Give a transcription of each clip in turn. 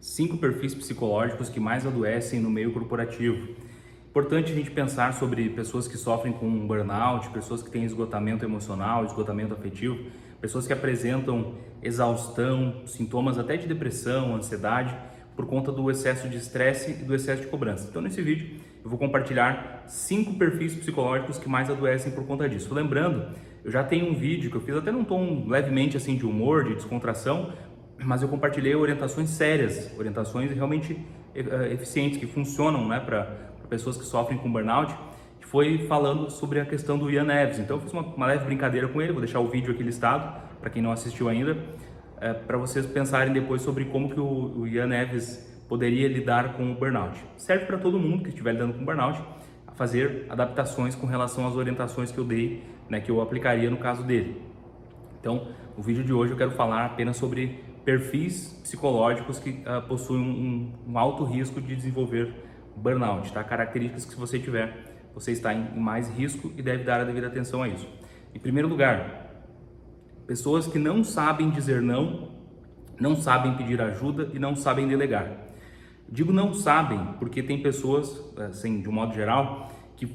5 perfis psicológicos que mais adoecem no meio corporativo. Importante a gente pensar sobre pessoas que sofrem com burnout, pessoas que têm esgotamento emocional, esgotamento afetivo, pessoas que apresentam exaustão, sintomas até de depressão, ansiedade, por conta do excesso de estresse e do excesso de cobrança. Então, nesse vídeo, eu vou compartilhar 5 perfis psicológicos que mais adoecem por conta disso. Lembrando, eu já tenho um vídeo que eu fiz até num tom levemente assim de humor, de descontração, mas eu compartilhei orientações sérias, orientações realmente eficientes, que funcionam, né, para pessoas que sofrem com burnout, que foi falando sobre a questão do Ian Neves. Então eu fiz uma leve brincadeira com ele, vou deixar o vídeo aqui listado, para quem não assistiu ainda, para vocês pensarem depois sobre como que o Ian Neves poderia lidar com o burnout. Serve para todo mundo que estiver lidando com burnout, a fazer adaptações com relação às orientações que eu dei, né, que eu aplicaria no caso dele. Então, no vídeo de hoje eu quero falar apenas sobre perfis psicológicos que possuem um alto risco de desenvolver burnout, tá? Características que, se você tiver, você está em mais risco e deve dar a devida atenção a isso. Em primeiro lugar, pessoas que não sabem dizer não, não sabem pedir ajuda e não sabem delegar. Digo não sabem porque tem pessoas, assim, de um modo geral, que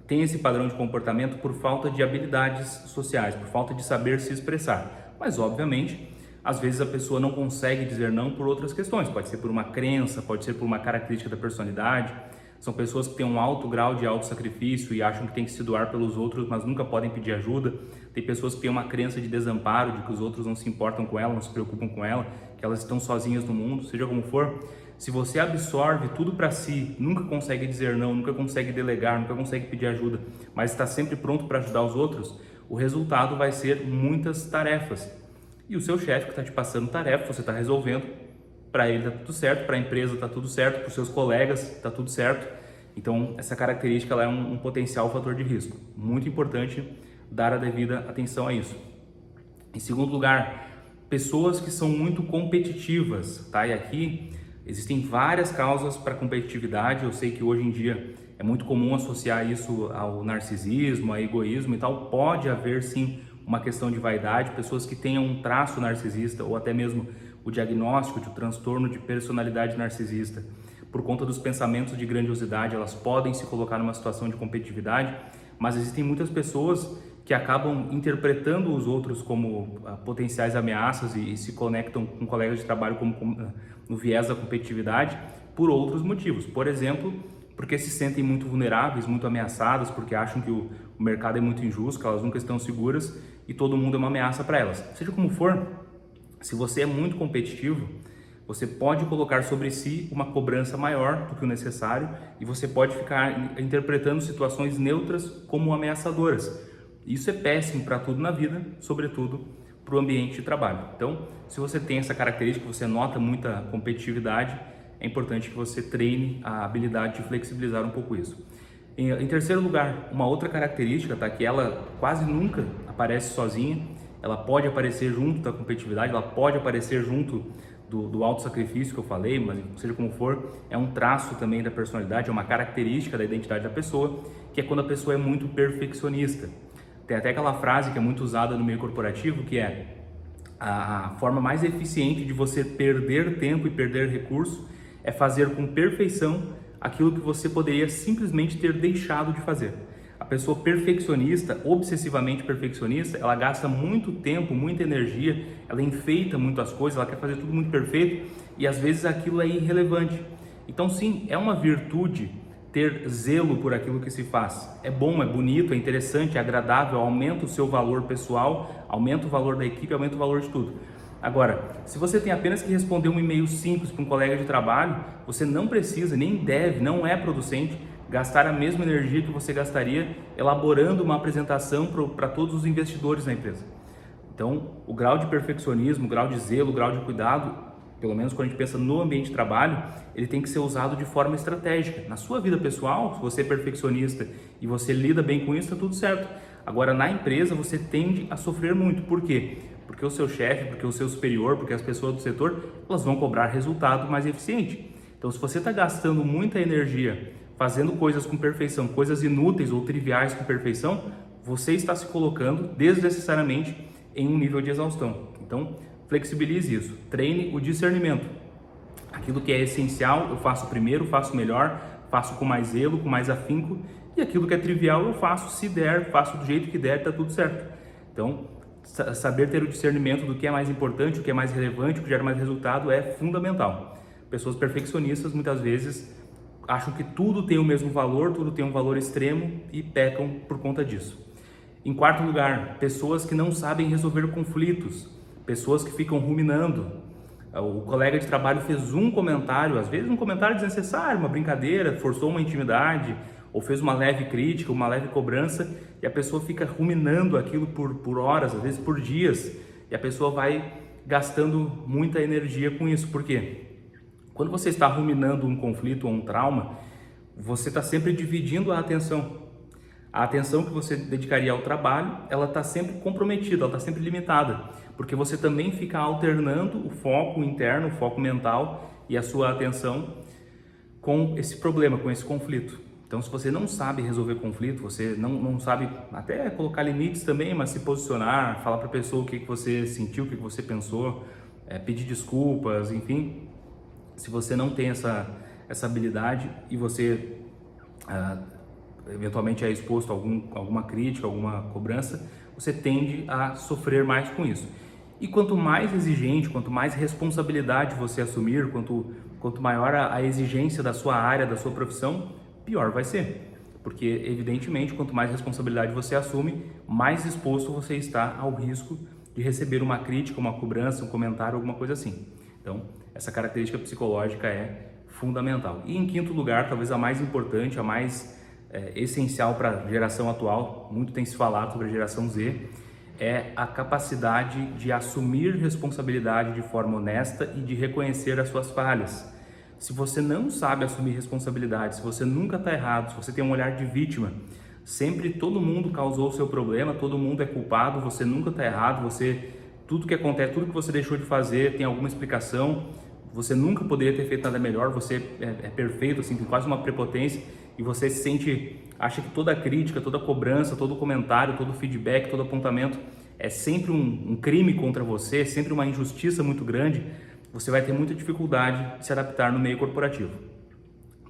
tem esse padrão de comportamento por falta de habilidades sociais, por falta de saber se expressar. Mas, obviamente, às vezes a pessoa não consegue dizer não por outras questões. Pode ser por uma crença, pode ser por uma característica da personalidade. São pessoas que têm um alto grau de autossacrifício e acham que tem que se doar pelos outros, mas nunca podem pedir ajuda. Tem pessoas que têm uma crença de desamparo, de que os outros não se importam com ela, não se preocupam com ela, que elas estão sozinhas no mundo, seja como for. Se você absorve tudo para si, nunca consegue dizer não, nunca consegue delegar, nunca consegue pedir ajuda, mas está sempre pronto para ajudar os outros, o resultado vai ser muitas tarefas. E o seu chefe que está te passando tarefa, você está resolvendo, para ele está tudo certo, para a empresa está tudo certo, para os seus colegas está tudo certo. Então, essa característica ela é um potencial fator de risco. Muito importante dar a devida atenção a isso. Em segundo lugar, pessoas que são muito competitivas, tá? E aqui existem várias causas para competitividade. Eu sei que hoje em dia é muito comum associar isso ao narcisismo, a egoísmo e tal. Pode haver sim uma questão de vaidade, pessoas que tenham um traço narcisista ou até mesmo o diagnóstico de um transtorno de personalidade narcisista. Por conta dos pensamentos de grandiosidade, elas podem se colocar numa situação de competitividade, mas existem muitas pessoas que acabam interpretando os outros como potenciais ameaças e se conectam com colegas de trabalho como no viés da competitividade por outros motivos. Por exemplo, porque se sentem muito vulneráveis, muito ameaçadas, porque acham que o mercado é muito injusto, que elas nunca estão seguras e todo mundo é uma ameaça para elas. Seja como for, se você é muito competitivo, você pode colocar sobre si uma cobrança maior do que o necessário e você pode ficar interpretando situações neutras como ameaçadoras. Isso é péssimo para tudo na vida, sobretudo para o ambiente de trabalho. Então, se você tem essa característica, você nota muita competitividade, é importante que você treine a habilidade de flexibilizar um pouco isso. Em terceiro lugar, uma outra característica, tá, que ela quase nunca aparece sozinha, ela pode aparecer junto da competitividade, ela pode aparecer junto do autossacrifício que eu falei, mas seja como for, é um traço também da personalidade, é uma característica da identidade da pessoa, que é quando a pessoa é muito perfeccionista. Tem até aquela frase que é muito usada no meio corporativo, que é a forma mais eficiente de você perder tempo e perder recurso é fazer com perfeição aquilo que você poderia simplesmente ter deixado de fazer. A pessoa perfeccionista, obsessivamente perfeccionista, ela gasta muito tempo, muita energia, ela enfeita muito as coisas, ela quer fazer tudo muito perfeito e às vezes aquilo é irrelevante. Então sim, é uma virtude ter zelo por aquilo que se faz. É bom, é bonito, é interessante, é agradável, aumenta o seu valor pessoal, aumenta o valor da equipe, aumenta o valor de tudo. Agora, se você tem apenas que responder um e-mail simples para um colega de trabalho, você não precisa, nem deve, não é producente, gastar a mesma energia que você gastaria elaborando uma apresentação para todos os investidores na empresa. Então, o grau de perfeccionismo, o grau de zelo, o grau de cuidado, pelo menos quando a gente pensa no ambiente de trabalho, ele tem que ser usado de forma estratégica. Na sua vida pessoal, se você é perfeccionista e você lida bem com isso, está tudo certo. Agora, na empresa, você tende a sofrer muito. Por quê? Porque o seu chefe, porque o seu superior, porque as pessoas do setor, elas vão cobrar resultado mais eficiente. Então, se você está gastando muita energia fazendo coisas com perfeição, coisas inúteis ou triviais com perfeição, você está se colocando desnecessariamente em um nível de exaustão. Então, flexibilize isso, treine o discernimento. Aquilo que é essencial eu faço primeiro, faço melhor, faço com mais zelo, com mais afinco, e aquilo que é trivial eu faço se der, faço do jeito que der, tá tudo certo. Então, saber ter o discernimento do que é mais importante, o que é mais relevante, o que gera mais resultado é fundamental. Pessoas perfeccionistas muitas vezes acham que tudo tem o mesmo valor, tudo tem um valor extremo e pecam por conta disso. Em quarto lugar, pessoas que não sabem resolver conflitos, pessoas que ficam ruminando. O colega de trabalho fez um comentário, às vezes um comentário desnecessário, uma brincadeira, forçou uma intimidade, ou fez uma leve crítica, uma leve cobrança, e a pessoa fica ruminando aquilo por horas, às vezes por dias, e a pessoa vai gastando muita energia com isso. Por quê? Quando você está ruminando um conflito ou um trauma, você está sempre dividindo a atenção. A atenção que você dedicaria ao trabalho, ela está sempre comprometida, ela está sempre limitada, porque você também fica alternando o foco interno, o foco mental e a sua atenção com esse problema, com esse conflito. Então, se você não sabe resolver conflito, você não sabe até colocar limites também, mas se posicionar, falar para a pessoa o que você sentiu, o que você pensou, pedir desculpas, enfim, se você não tem essa habilidade e você eventualmente é exposto a alguma crítica, alguma cobrança, você tende a sofrer mais com isso. E quanto mais exigente, quanto mais responsabilidade você assumir, quanto maior a exigência da sua área, da sua profissão, pior vai ser. Porque, evidentemente, quanto mais responsabilidade você assume, mais exposto você está ao risco de receber uma crítica, uma cobrança, um comentário, alguma coisa assim. Então, essa característica psicológica é fundamental. E em quinto lugar, talvez a mais importante, a mais essencial para a geração atual, muito tem se falado sobre a geração Z, é a capacidade de assumir responsabilidade de forma honesta e de reconhecer as suas falhas. Se você não sabe assumir responsabilidade, se você nunca está errado, se você tem um olhar de vítima, sempre todo mundo causou o seu problema, todo mundo é culpado, você nunca está errado, tudo que acontece, tudo que você deixou de fazer tem alguma explicação, você nunca poderia ter feito nada melhor, você é perfeito, assim, tem quase uma prepotência, e você acha que toda crítica, toda cobrança, todo comentário, todo feedback, todo apontamento é sempre um crime contra você, é sempre uma injustiça muito grande, você vai ter muita dificuldade de se adaptar no meio corporativo.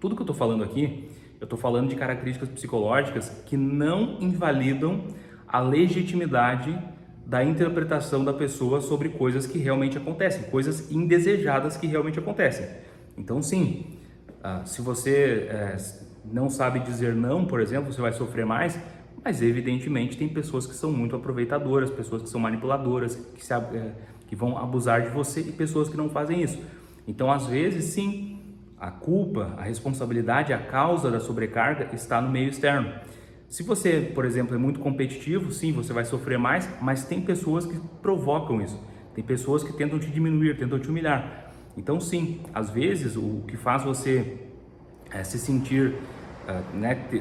Tudo que eu estou falando aqui, eu estou falando de características psicológicas que não invalidam a legitimidade da interpretação da pessoa sobre coisas que realmente acontecem, coisas indesejadas que realmente acontecem. Então, sim, se você não sabe dizer não, por exemplo, você vai sofrer mais, mas evidentemente tem pessoas que são muito aproveitadoras, pessoas que são manipuladoras, que vão abusar de você e pessoas que não fazem isso. Então, às vezes, sim, a culpa, a responsabilidade, a causa da sobrecarga está no meio externo. Se você, por exemplo, é muito competitivo, sim, você vai sofrer mais, mas tem pessoas que provocam isso. Tem pessoas que tentam te diminuir, tentam te humilhar. Então, sim, às vezes o que faz você se sentir,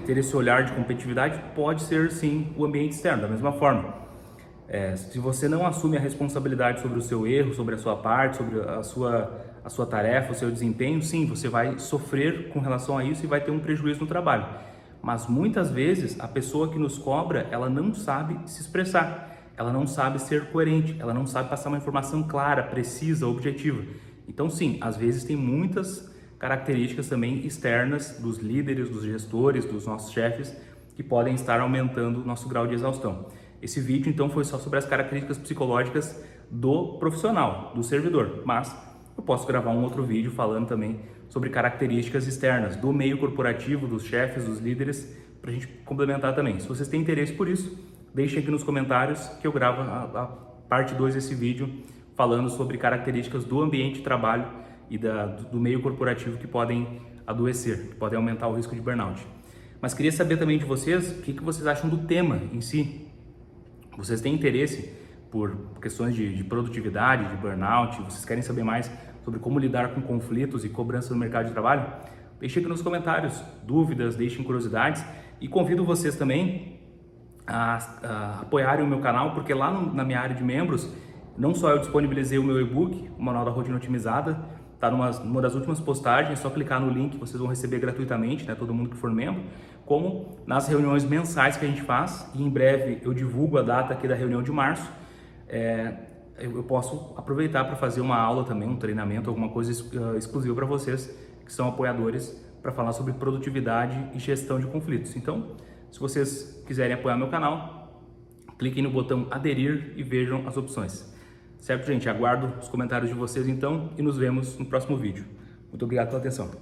ter esse olhar de competitividade pode ser, sim, o ambiente externo. Da mesma forma, se você não assume a responsabilidade sobre o seu erro, sobre a sua parte, sobre a sua tarefa, o seu desempenho, sim, você vai sofrer com relação a isso e vai ter um prejuízo no trabalho. Mas muitas vezes a pessoa que nos cobra, ela não sabe se expressar, ela não sabe ser coerente, ela não sabe passar uma informação clara, precisa, objetiva. Então, sim, às vezes tem muitas características também externas dos líderes, dos gestores, dos nossos chefes, que podem estar aumentando o nosso grau de exaustão. Esse vídeo, então, foi só sobre as características psicológicas do profissional, do servidor, mas eu posso gravar um outro vídeo falando também sobre características externas do meio corporativo, dos chefes, dos líderes, para a gente complementar também. Se vocês têm interesse por isso, deixem aqui nos comentários que eu gravo a parte 2 desse vídeo falando sobre características do ambiente de trabalho e do meio corporativo que podem adoecer, que podem aumentar o risco de burnout. Mas queria saber também de vocês o que vocês acham do tema em si. Vocês têm interesse por questões de produtividade, de burnout? Vocês querem saber mais sobre como lidar com conflitos e cobrança no mercado de trabalho? Deixem aqui nos comentários dúvidas, deixem curiosidades e convido vocês também a apoiarem o meu canal, porque lá na minha área de membros, não só eu disponibilizei o meu e-book, o Manual da Rotina Otimizada, está numa das últimas postagens, é só clicar no link, vocês vão receber gratuitamente, né, todo mundo que for membro, como nas reuniões mensais que a gente faz, e em breve eu divulgo a data aqui da reunião de março, eu posso aproveitar para fazer uma aula também, um treinamento, alguma coisa exclusiva para vocês que são apoiadores, para falar sobre produtividade e gestão de conflitos. Então, se vocês quiserem apoiar meu canal, cliquem no botão aderir e vejam as opções. Certo, gente? Aguardo os comentários de vocês então e nos vemos no próximo vídeo. Muito obrigado pela atenção.